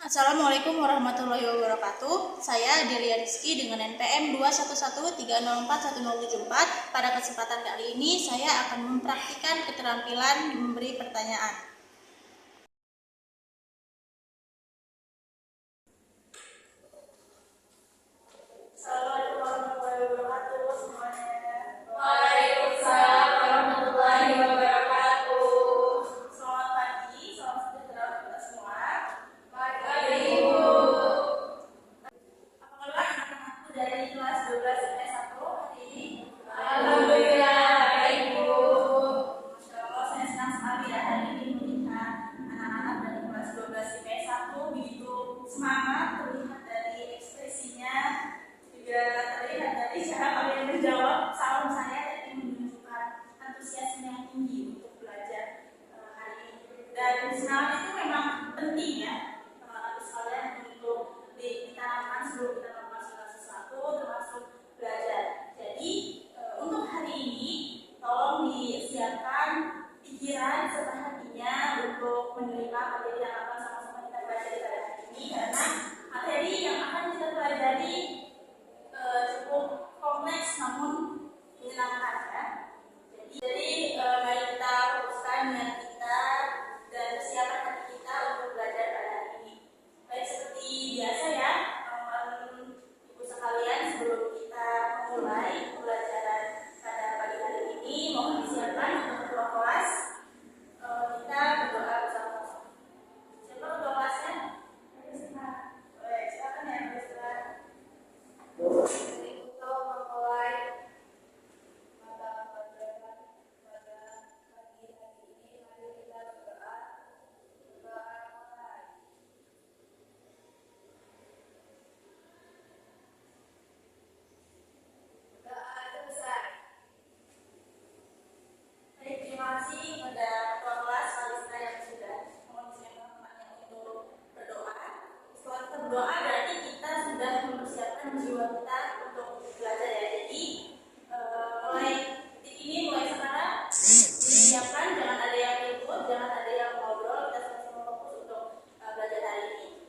Assalamualaikum warahmatullahi wabarakatuh. Saya Delia Rizky dengan NPM 211304174. Pada kesempatan kali ini saya akan mempraktikkan keterampilan memberi pertanyaan. Assalamualaikum warahmatullahi wabarakatuh semuanya. Waalaikumsalam warahmatullahi wabarakatuh. Selamat pagi, salam sejahtera untuk kita semua. Pagi Ibu. Apa kabar anak-anakku dari kelas 12 IPS 1 hari ini? Alhamdulillah baik Ibu. Masya Allah, saya senang sekali ya hari ini melihat anak-anak dari kelas 12 IPS 1 begitu semangat, terlihat dari ekspresinya, juga terlihat dari cara kalian menjawab salam saya tadi menunjukkan antusiasme yang tinggi untuk belajar hari ini. Dan semangat itu memang penting ya, teman-teman sekalian, untuk ditanamkan sebelum kita melakukan sesuatu, termasuk belajar. Jadi untuk hari ini tolong disiapkan pikiran serta hatinya untuk menerima materi yang akan sama-sama kita pelajari pada hari ini, karena materi yang akan kita pelajari cukup kompleks namun menyenangkan ya. Jadi mari kita fokuskan niat kita dan persiapan hati kita untuk belajar pada hari ini. Baik, seperti biasa ya, teman-teman ibu sekalian, sebelum kita memulai pembelajaran pada pagi hari ini, mohon disiapkan untuk ketua kelas. Kita berdoa bersama. Siapa ketua kelasnya? Baik, silakan ya, Ustaz. Untuk memulai mata pelajaran pada pagi hari ini, mari kita berdoa. Berdoa mulai. Doa selesai. Baik, terima kasih kepada ketua kelas Kalista yang sudah mengucapkan temannya untuk berdoa. Setelah kita berdoa berarti kita sudah mempersiapkan jiwa kita untuk belajar ya. Jadi mulai detik ini, mulai sekarang disiapkan, jangan ada yang ribut, jangan ada yang ngobrol, kita sama-sama fokus untuk belajar hari ini.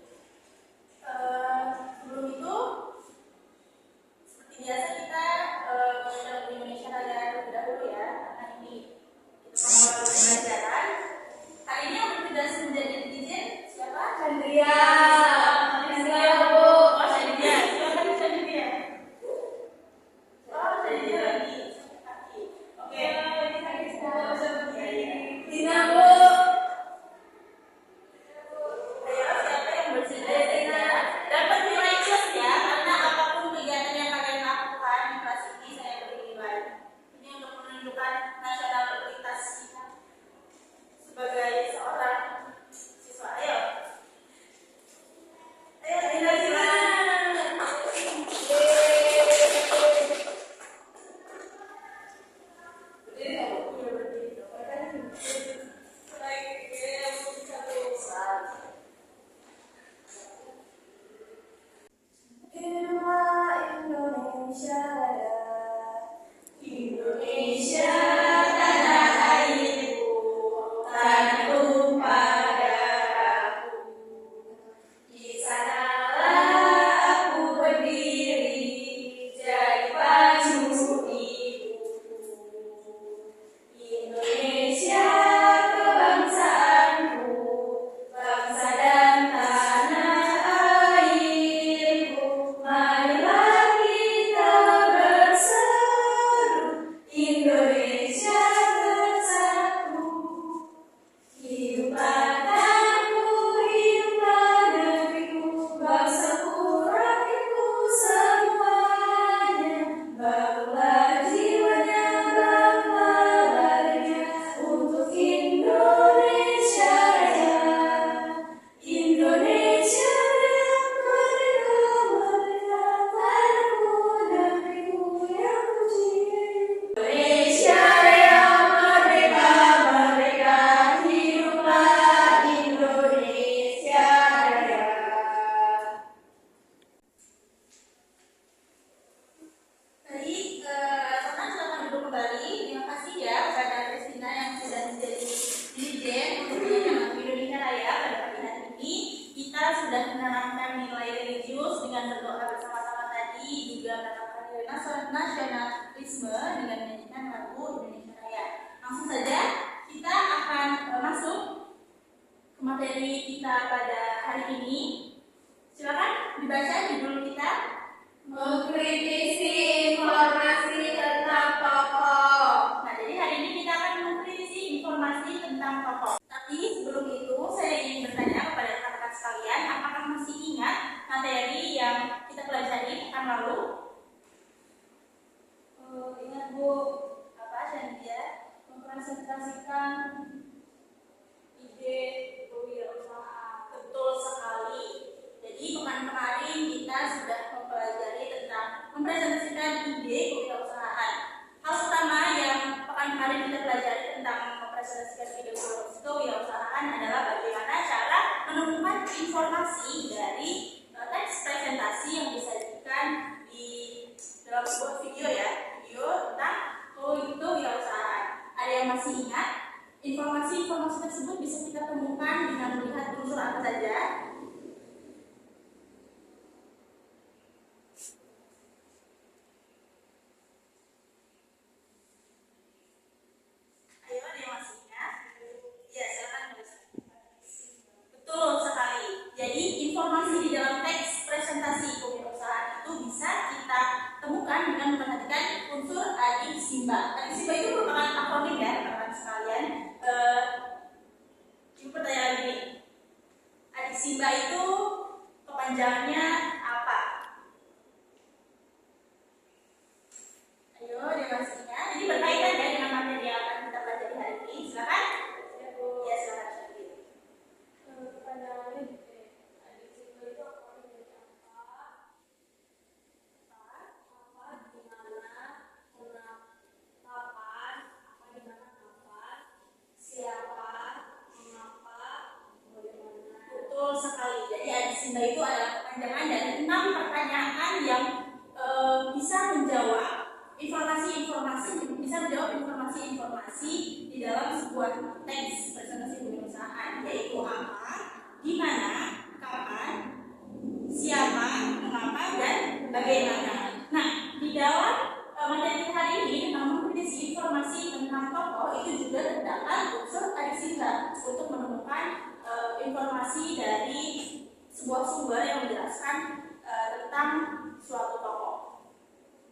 Sebelum itu, seperti biasa kita mengenal lagu Indonesia Raya terlebih dahulu ya, karena ini kita mengawali pelajaran. Hari ini yang bertugas menjadi DJ siapa? Chandria. Chandria, Bu. Oh, Chandria. Silakan Chandria. Oh, Chandria lagi sakit kaki. Oke. Tina Bu. Ayo, siapa yang bersedia dapat nilai plus ya, karena apapun kegiatan yang kalian lakukan di kelas ini saya beri nilai. Ini untuk menunjukkan nasionalitas kita sebagai seorang siswa. Ayo. sudah menanamkan nilai religius dengan berdoa bersama-sama tadi, juga menanamkan nilai nasionalisme dengan menyanyikan lagu Indonesia Raya. Langsung saja kita akan masuk ke materi kita pada hari ini. Silakan dibaca judul kita. Mengkritisi informasi tentang tokoh. Nah, jadi hari ini kita akan mengkritisi informasi tentang tokoh. Tapi sebelum itu saya ingin bertanya kepada rekan-rekan sekalian, apakah masih ingat materi yang kita pelajari pekan lalu? Ingat Bu, Apa Shantia? mempresentasikan ide kewirausahaan. Betul sekali. Jadi pekan kemarin kita sudah mempelajari tentang mempresentasikan ide kewirausahaan. Hal utama yang pekan kemarin kita pelajari tentang mempresentasikan ide kewirausahaan adalah bagaimana cara menemukan informasi dari teks presentasi yang disajikan di dalam sebuah video ya, video tentang kewirausahaan. Ada yang masih ingat? Informasi-informasi tersebut bisa kita temukan dengan melihat unsur apa saja. Ayo, ada yang masih ingat? Ya, silakan. Betul sekali. Jadi informasi di dalam teks presentasi kewirausahaan itu bisa kita temukan dengan memperhatikan unsur adiksimba. Adiksimba itu merupakan akronim ya, teman-teman sekalian. Coba pertanyaan ini. Adiksimba itu kepanjangannya apa? Ayo, dia masih ingat. Jadi berkaitan ya dengan materi yang akan kita pelajari hari ini. Silakan. Ya, silakan. Kepanjangannya adiksi itu apa dari apa, di mana, kapan, apa di mana kapan, siapa, mengapa, bagaimana. Betul sekali. Jadi adiksimba itu adalah kepanjangan dari 6 pertanyaan yang bisa menjawab informasi di dalam sebuah teks presentasi kewirausahaan, yaitu apa, di mana, kapan, siapa, mengapa, dan bagaimana. Nah, di dalam materi hari ini tentang mengkritisi informasi tentang tokoh itu juga terdapat unsur adiksimba untuk menemukan informasi dari sebuah sumber yang menjelaskan tentang suatu tokoh.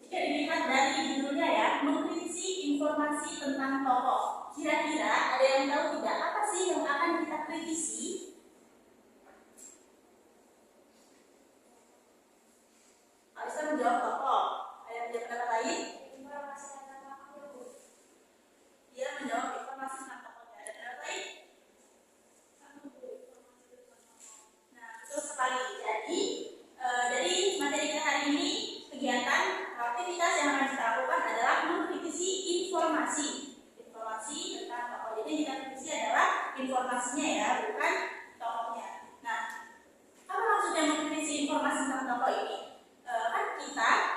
Jika dilihat dari judulnya ya, mengkritisi informasi tentang tokoh. Kira-kira ada yang tahu tidak apa sih yang akan kita kritisi? Harusnya menjawab tokoh. Ada yang punya pendapat lain? Informasi tentang tokoh. Dia menjawab informasi tentang tokohnya. Ada pendapat lain? Nah, betul sekali. Jadi dari materi kita hari ini, kegiatan aktivitas yang akan kita lakukan adalah mengkritisi informasi tentang tokoh. Jadi yang kita kritisi adalah informasinya ya, bukan tokohnya. Nah, apa maksudnya mengkritisi informasi tentang tokoh ini? Kan kita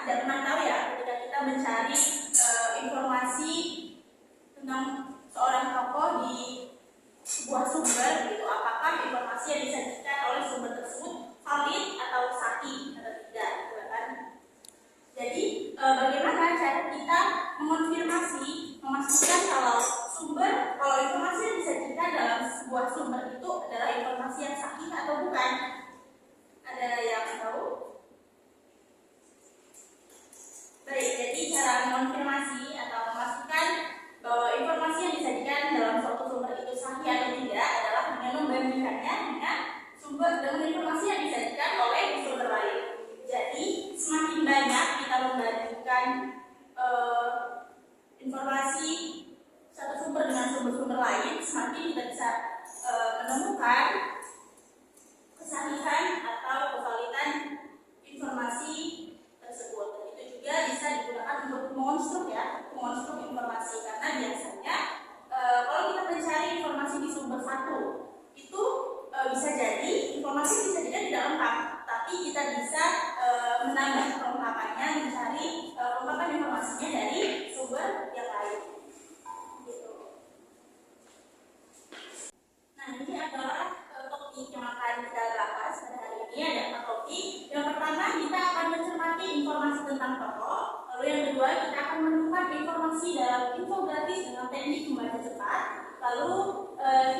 tentang tokoh. Lalu yang kedua, kita akan menemukan informasi dalam infografis dengan teknik membaca cepat. Lalu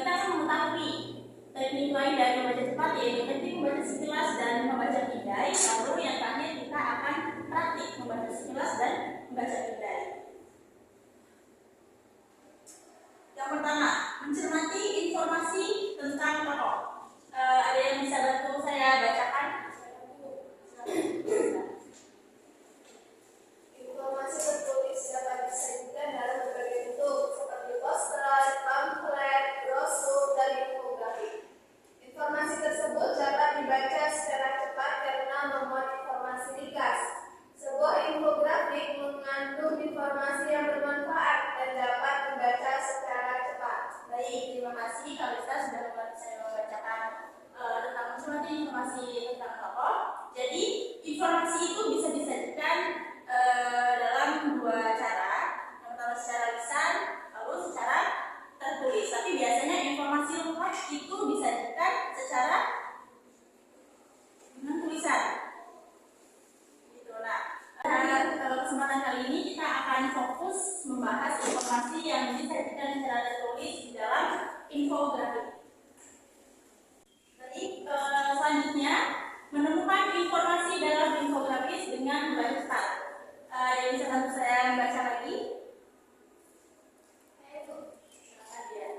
kita akan mengetahui teknik lain dari membaca cepat, yaitu teknik membaca sekilas dan membaca pindai. Lalu yang terakhir, kita akan praktik membaca sekilas dan membaca pindai. Yang pertama, mencermati informasi tentang tokoh. Ada yang bisa bantu saya bacakan? Informasi tertulis dapat disajikan dalam berbagai bentuk seperti poster, pamflet, brosur, dan infografik. Informasi tersebut dapat dibaca secara cepat karena memuat informasi ringkas. Sebuah infografik mengandung informasi yang bermanfaat dan dapat dibaca secara cepat. Baik, terima kasih Kalista sudah membantu saya membacakan tentang mencermati informasi tentang tokoh. Jadi, informasi itu bisa disajikan dalam dua cara. Yang pertama secara lisan, lalu secara tertulis. Tapi biasanya informasi lengkap itu disajikan secara dengan tulisan. Gitu. Nah, kesempatan kali ini kita akan fokus membahas informasi yang disajikan secara tertulis di dalam infografik. Jadi, selanjutnya menemukan informasi dalam infografis dengan membaca cepat. Yang bisa bantu saya membaca lagi? Silakan dia.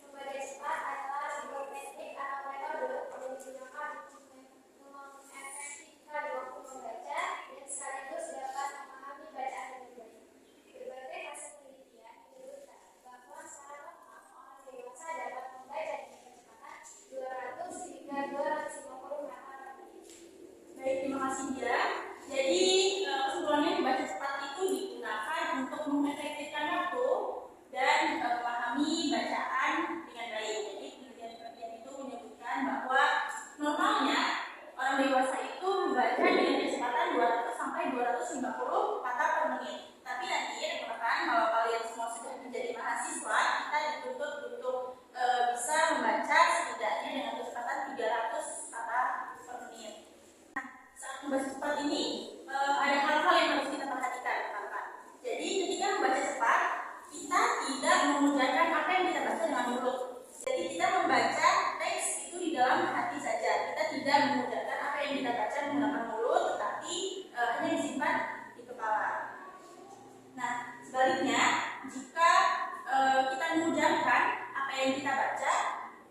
Membaca cepat adalah sebuah teknik atau metode yang digunakan untuk mengefektifkan waktu membaca dan sekaligus dapat memahami bacaan dengan baik. Berbagai hasil penelitian menyebutkan bahwa secara normal orang dewasa dapat membaca dengan kecepatan 200 hingga 250 kata per menit. Baik, terima kasih dia. Jadi kesimpulannya membaca cepat itu digunakan untuk mengefektifkan waktu dan memahami bacaan dengan baik. Jadi penelitian itu menyebutkan bahwa normalnya orang dewasa itu membaca dengan kecepatan 200 sampai 250 kata per menit. Tapi nanti rekan-rekan, kalau kalian semua sudah menjadi mahasiswa, kita dituntut untuk bisa membaca setidaknya dengan kecepatan 300 kata per menit. Nah, saat membaca cepat ini ada hal-hal yang harus kita perhatikan, teman-teman. Jadi ketika membaca cepat, kita tidak mengucapkan apa yang kita baca dengan mulut. Jadi kita membaca teks itu di dalam hati saja. Kita tidak mengucapkan apa yang kita baca menggunakan mulut, tetapi hanya disimpan di kepala. Nah, sebaliknya, jika kita mengucapkan apa yang kita baca,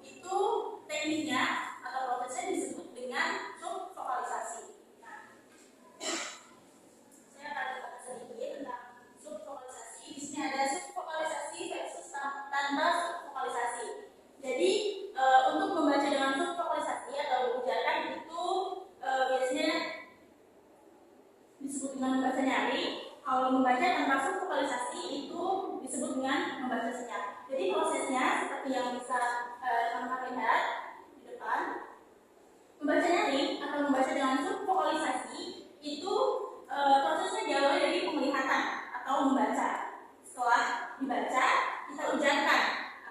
itu tekniknya atau prosesnya disebut dengan subvokalisasi. Nah, saya akan ceritakan sedikit tentang subvokalisasi. Di sini ada subvokalisasi versus tanpa subvokalisasi. Jadi untuk membaca dengan subvokalisasi atau mengucapkan itu biasanya disebut dengan membaca nyari. Kalau membaca tanpa subvokalisasi itu disebut dengan membaca senyap. Jadi prosesnya seperti yang bisa teman-teman lihat di depan. Membaca nyari atau membaca dengan subvokalisasi itu prosesnya diawali dari penglihatan atau membaca. Setelah dibaca, kita ujarkan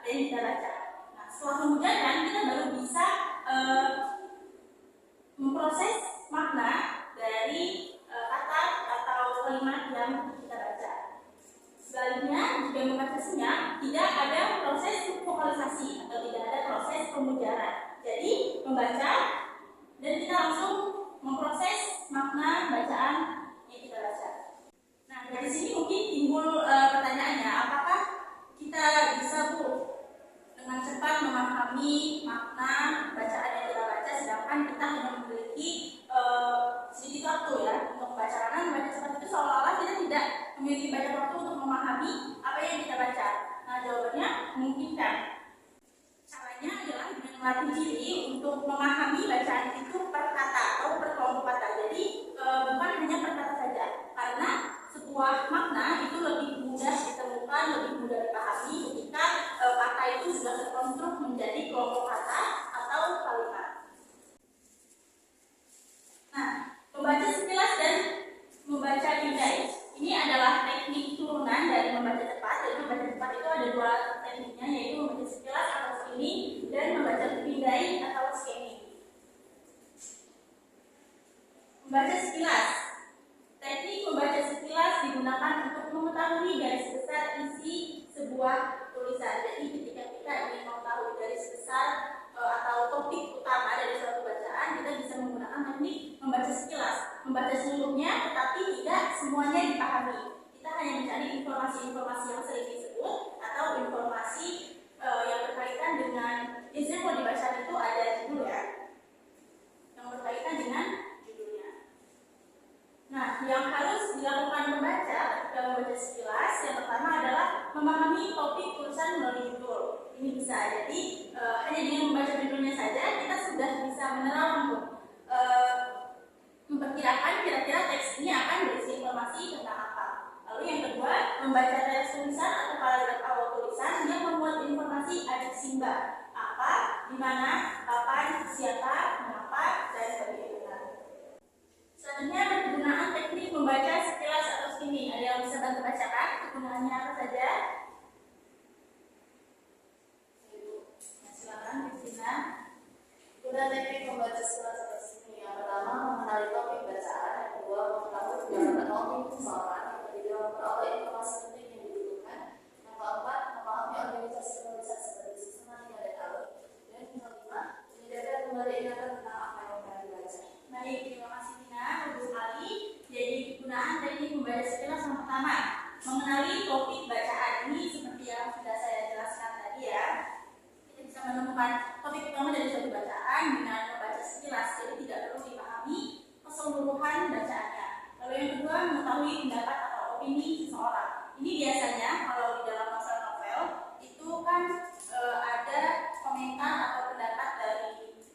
apa yang kita baca. Nah, setelah mengujarkan, kita baru bisa memproses makna dari kata atau kalimat yang kita baca. Sebaliknya, jika membaca senyap, tidak ada proses subvokalisasi atau tidak ada proses pemujaran. Jadi, membaca dan kita langsung memproses makna bacaan yang kita baca. Nah, dari sini mungkin timbul pertanyaannya, apakah kita bisa dengan cepat memahami makna bacaan yang kita baca, sedangkan kita hanya memiliki sedikit waktu ya untuk membaca. Karena membaca cepat itu seolah-olah kita tidak memiliki banyak waktu untuk memahami apa yang kita baca. Nah, jawabannya memungkinkan. Caranya adalah dengan melatih diri untuk memahami bacaan itu per kata atau per kelompok kata. Jadi bukan hanya per kata saja, karena sebuah makna itu lebih mudah ditemukan, lebih mudah dipahami ketika kata itu sudah terkonstruk menjadi kelompok kata atau kalimat. Nah, membaca sekilas dan membaca pindai ini adalah teknik turunan dari membaca cepat. Jadi membaca cepat itu ada dua tekniknya, yaitu membaca sekilas atau skimming dan membaca pindai atau scanning. Membaca sekilas mengetahui garis besar isi sebuah tulisan. Jadi ketika kita ingin mengetahui garis besar atau topik utama dari suatu bacaan, kita bisa menggunakan teknik membaca sekilas, membaca seluruhnya, tetapi tidak semuanya dipahami. Kita hanya mencari informasi-informasi yang sering disebut atau informasi yang berkaitan dengan, biasanya kalau dibaca itu ada judul ya, yang berkaitan dengan judulnya. Nah, yang harus dilakukan pembaca ketika membaca sekilas, yang pertama adalah memahami topik tulisan melalui judul. Ini bisa jadi hanya dengan membaca judulnya saja kita sudah bisa menerawang untuk memperkirakan kira-kira teks ini akan berisi informasi tentang apa. Lalu yang kedua, membaca teks tulisan atau paragraf awal tulisan yang memuat informasi ajak simba, apa, di mana, kapan, siapa, mengapa, dan sebagainya. Selanjutnya penggunaan teknik membaca sekilas atau skimming. Ada yang bisa bantu bacakan kegunaannya apa saja? Silakan Kristina. Guna teknik membaca sekilas atau skimming, yang pertama mengenali topik bacaan, yang kedua mengetahui pendapat topik seseorang, yang ketiga memperoleh informasi penting yang dibutuhkan, yang keempat memahami organisasi penulisan seperti sistematika dan alur, dan yang kelima menyediakan kembali ingatan tentang apa yang akan dibaca. Baik, terima kasih Tina. Bagus sekali. Jadi kegunaan teknik membaca sekilas yang pertama, mengenali topik bacaan. Ini seperti yang sudah saya jelaskan tadi ya. Kita bisa menemukan topik utama dari suatu bacaan dengan membaca sekilas, jadi tidak perlu dipahami keseluruhan bacaannya. Lalu yang kedua, mengetahui pendapat atau opini seseorang. Ini biasanya kalau di dalam novel-novel itu kan ada komentar atau pendapat dari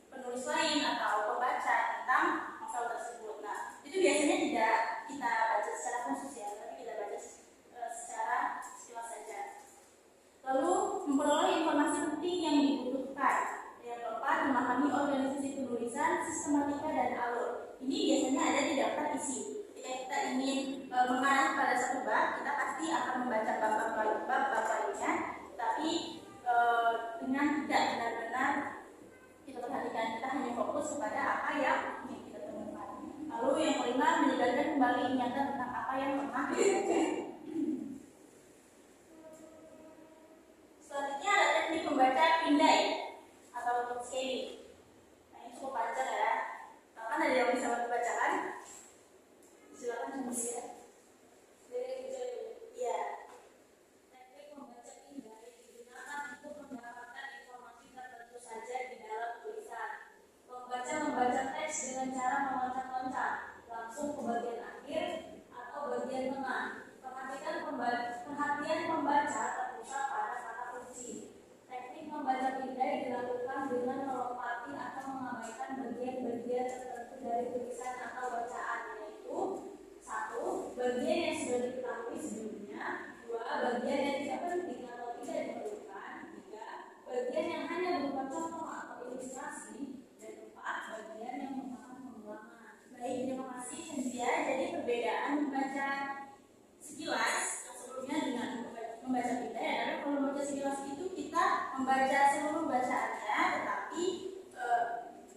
penulis lain atau pembaca tentang novel tersebut. Nah, itu biasanya tidak kita baca secara khusus ya, tapi kita baca secara sekilas saja. Lalu memperoleh informasi penting yang dibutuhkan. Yang keempat, memahami organisasi penulisan, sistematika dan alur. Ini biasanya ada di daftar isi. Ketika kita ingin mengarah pada satu bab, kita pasti akan membaca bab-bab lainnya, tapi dengan tidak benar-benar kita perhatikan, kita hanya fokus kepada apa yang ingin kita temukan. Lalu yang kelima, menyegarkan kembali ingatan tentang apa yang pernah dibaca. Selanjutnya ada teknik membaca pindai atau scaling. Nah, ini cukup panjang ya. Kan ada yang bisa membacakan? Silakan sendiri ya. Iya. Teknik membaca pindai digunakan untuk mendapatkan informasi tertentu saja di dalam tulisan. Membaca teks dengan cara meloncat-loncat langsung ke bagian akhir atau bagian tengah. Perhatian pembaca terpusat pada kata kunci. Teknik membaca pindai dilakukan dengan melompati atau mengabaikan bagian-bagian tertentu dari tulisan atau bacaan, yaitu 1. Bagian yang sudah diketahui sebelumnya, 2. Bagian yang tidak penting atau tidak diperlukan, 3. Bagian yang hanya berupa contoh atau ilustrasi, dan 4. Bagian yang merupakan pengulangan. Baik, terima kasih Cynthia. Jadi perbedaan membaca sekilas yang sebelumnya dengan membaca pindai adalah kalau membaca sekilas itu kita membaca seluruh bacaannya, tetapi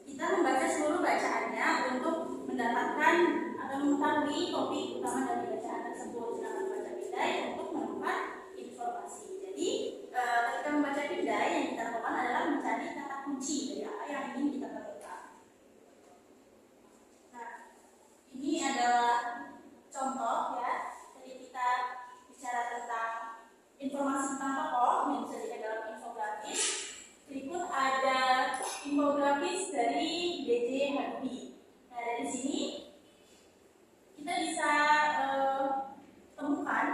kita membaca seluruh bacaannya untuk mendapatkan atau mengetahui topik utama dari bacaan tersebut. Sedangkan membaca pindai untuk menemukan informasi. Jadi ketika membaca pindai yang kita lakukan adalah mencari kata kunci dari apa yang ingin kita temukan. Nah, ini adalah contoh ya. Jadi kita bicara tentang informasi tentang tokoh yang bisa dilihat dalam infografis. Berikut ada infografis dari B.J. Habibie. Nah, dari sini kita bisa temukan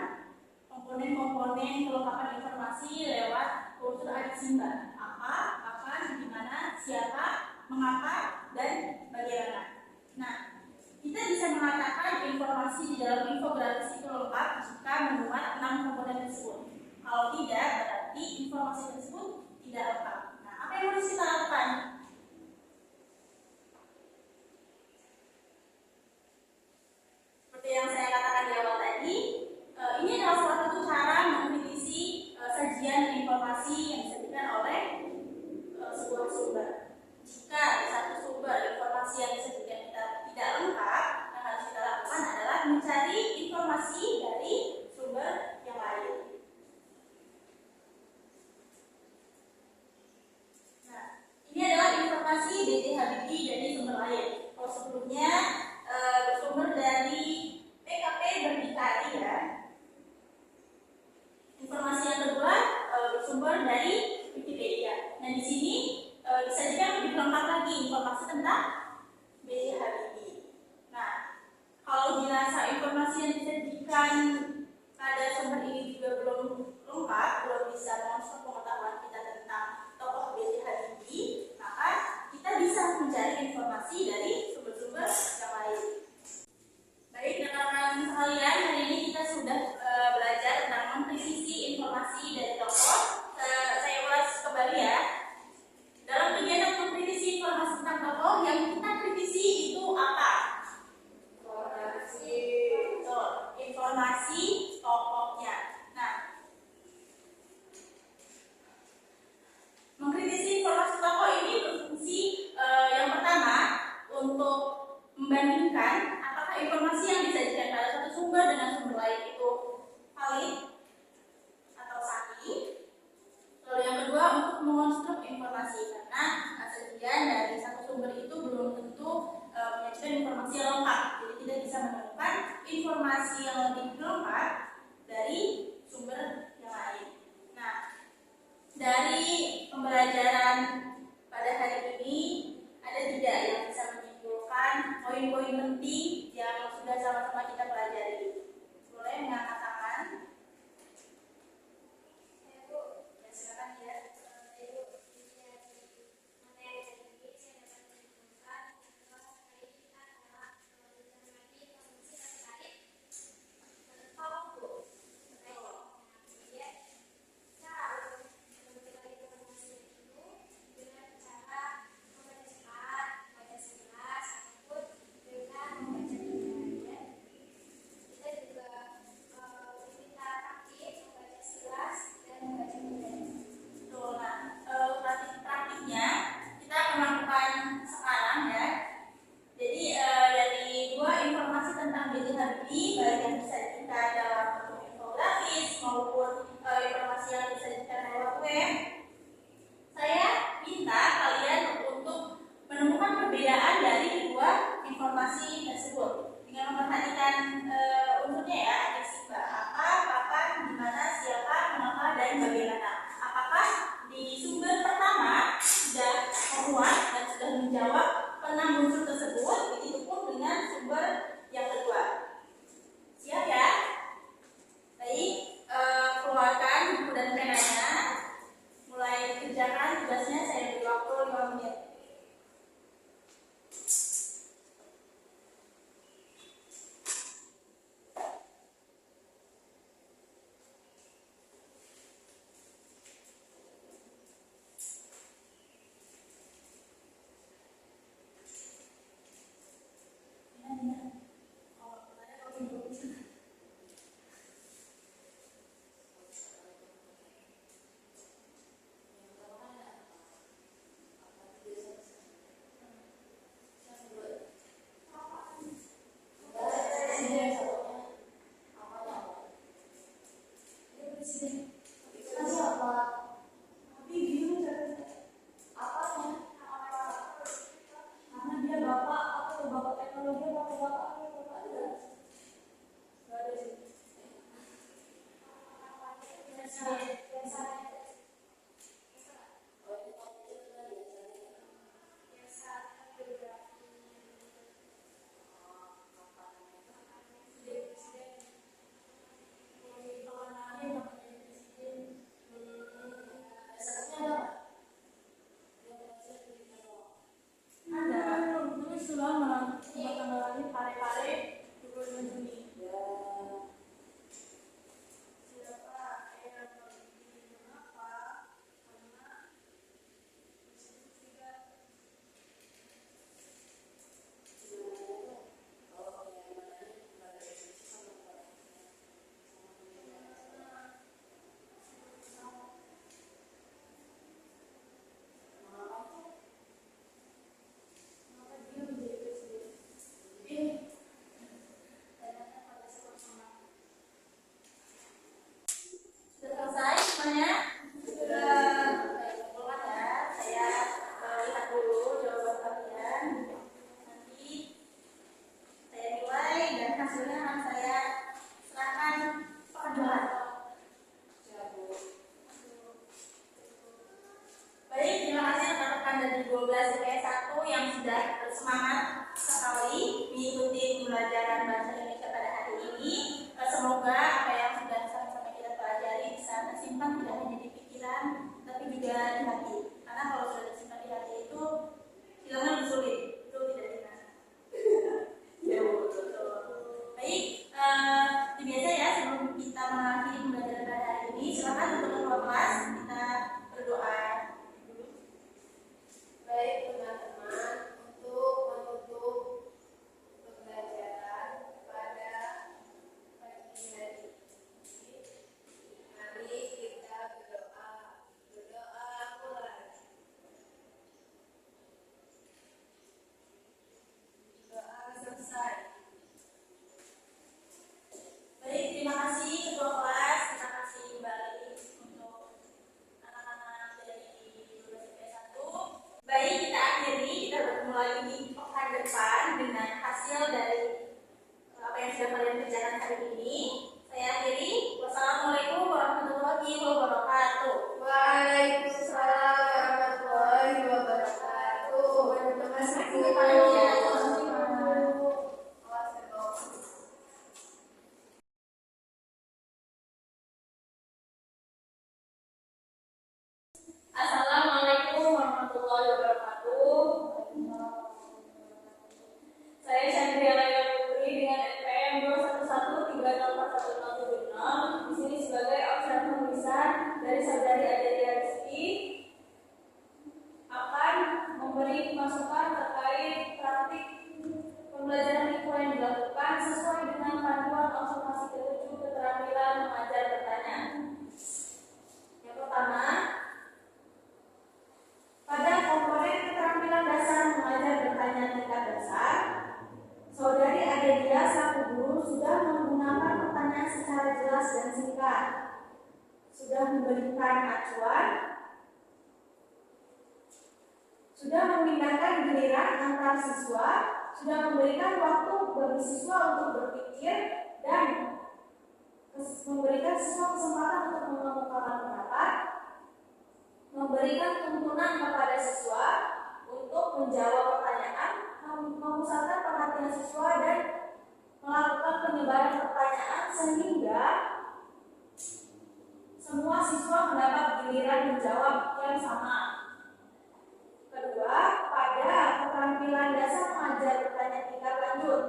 komponen-komponen kelengkapan informasi lewat kultur ajak simba. Apa, kapan, di mana, siapa, mengapa, dan bagaimana. Nah, kita bisa mengatakan informasi di dalam infografis itu lengkap jika memuat 6 komponen tersebut. Kalau tidak, berarti informasi tersebut tidak lengkap. Nah, apa yang harus kita lakukan? Seperti yang saya katakan di awal tadi, ini adalah salah satu cara mengkritisi sajian informasi yang disajikan oleh sebuah sumber. Jika di satu sumber informasi yang disajikan kita tidak lengkap, yang harus kita lakukan adalah mencari informasi dari sumber yang Habibie dari sumber lain. Kalau sebelumnya bersumber dari PKP Berdikari ya. Informasi yang kedua bersumber dari Wikipedia. Nah di sini disajikan lebih lengkap lagi informasi tentang B.J. Habibie. Nah, kalau dirasa informasi yang disajikan pada sumber ini juga belum lengkap, belum bisa mengonsumsi pengetahuan kita tentang tokoh B.J. Habibie, maka kita bisa mencari informasi dari sumber-sumber yang lain. Baik, rekan-rekan sekalian, hari ini kita sudah belajar tentang mengkritisi informasi dari tokoh. Saya ulas kembali ya. Dalam kegiatan mengkritisi informasi tentang tokoh, yang kita kritisi itu apa? Informasi tokohnya. Nah, mengkritisi informasi tokoh ini berfungsi yang pertama untuk membandingkan apakah informasi yang disajikan pada satu sumber dengan sumber lain itu valid atau sahih. Lalu yang kedua untuk mengonstruk informasi, karena sebagian dari satu sumber itu belum tentu menyajikan informasi yang lengkap. Jadi kita bisa menemukan informasi yang lebih lengkap dari sumber yang lain. Nah, dari pembelajaran pada hari ini ada 3 yang bisa menyimpulkan poin-poin penting yang sudah sama-sama kita pelajari. Boleh mengangkat tangan? Ya, silakan ya. Praktiknya kita akan lakukan sekarang ya. Jadi dari 2 informasi tentang B.J. Habibie, baik yang disajikan dalam bentuk infografis maupun informasi yang disajikan lewat web, saya minta kalian untuk menemukan perbedaan dari 2 informasi tersebut dengan memperhatikan unsurnya ya, ada siapa, apa, kapan, di mana, siapa, mengapa, dan bagaimana. Apakah di sumber pertama sudah memuat dan sudah menjawab 6 unsur tersebut, begitupun dengan sumber yang kedua. Siap ya? Baik, keluarkan buku dan penanya. Mulai kerjakan tugasnya, saya beri waktu 5 menit. bersemangat sekali mengikuti pembelajaran bahasa Indonesia pada hari ini. Semoga apa yang sudah sama-sama kita pelajari bisa tersimpan tidak hanya di pikiran, tapi juga di hati. Karena kalau sudah tersimpan di hati itu hilangnya lebih sulit, itu tidak enak. Ya, betul. Baik, biasa ya sebelum kita mengakhiri pembelajaran pada hari ini, silakan untuk ketua kelas kita berdoa. Baik teman-teman, untuk menutup pembelajaran pada pagi hari ini, mari kita berdoa. Berdoa mulai. Doa selesai. Baik, terima kasih ketua kelas, terima kasih kembali untuk anak-anak dari 12 IPS 1. Baik, kita akhiri, kita bertemu lagi di pekan depan dengan hasil dari apa yang sudah kalian kerjakan hari ini. Saya akhiri, wassalamualaikum warahmatullahi wabarakatuh. Waalaikumsalam warahmatullahi wabarakatuh. Terima kasih Bu. Awas ya, Bu. Assalamualaikum warahmatullahi wabarakatuh. Saya Chandra Laya Putri dengan NPM 211304176 di sini sebagai observer tulisan dari saudari Adelia Rizky akan memberi masukan terkait praktik pembelajaran IPA yang dilakukan sesuai dengan panduan observasi ke-7 keterampilan mengajar bertanya. Yang pertama, pada komponen keterampilan dasar mengajar bertanya tingkat dasar, saudari Adelia selaku guru sudah menggunakan pertanyaan secara jelas dan singkat, sudah memberikan acuan, sudah memindahkan giliran antar siswa, sudah memberikan waktu bagi siswa untuk berpikir dan memberikan siswa kesempatan untuk mengemukakan pendapat, memberikan tuntunan kepada siswa untuk menjawab pertanyaan, memusatkan perhatian siswa dan melakukan penyebaran pertanyaan sehingga semua siswa mendapat giliran menjawab yang sama. Kedua, pada keterampilan dasar mengajar bertanya tingkat lanjut,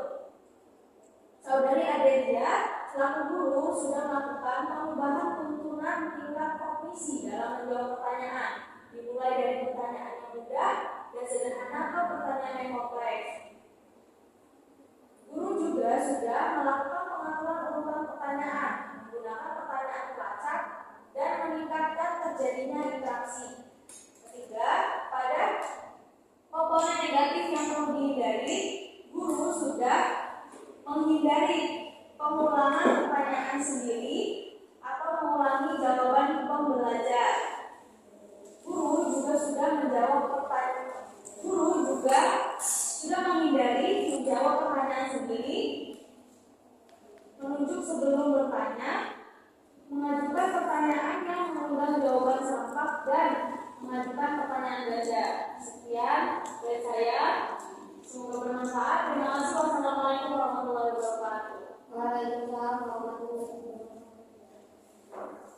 saudari Adelia selaku guru sudah melakukan perubahan tuntunan tingkat kognisi dalam menjawab pertanyaan, dimulai dari pertanyaan yang mudah dan sederhana ke pertanyaan yang kompleks. Guru juga sudah melakukan pengaturan urutan pertanyaan, menggunakan pertanyaan pelacak dan meningkatkan terjadinya interaksi. Ketiga, pada komponen negatif yang perlu dihindari, guru sudah menghindari pengulangan pertanyaan sendiri atau mengulangi jawaban pembelajar. Guru juga sudah menghindari menjawab pertanyaan sendiri, menunjuk sebelum bertanya, mengajukan pertanyaan yang mengundang jawaban serempak dan mengajukan pertanyaan ganda. Sekian dari saya. Semoga bermanfaat. Terima kasih. Wassalamualaikum warahmatullahi wabarakatuh. Waalaikumsalam warahmatullahi wabarakatuh.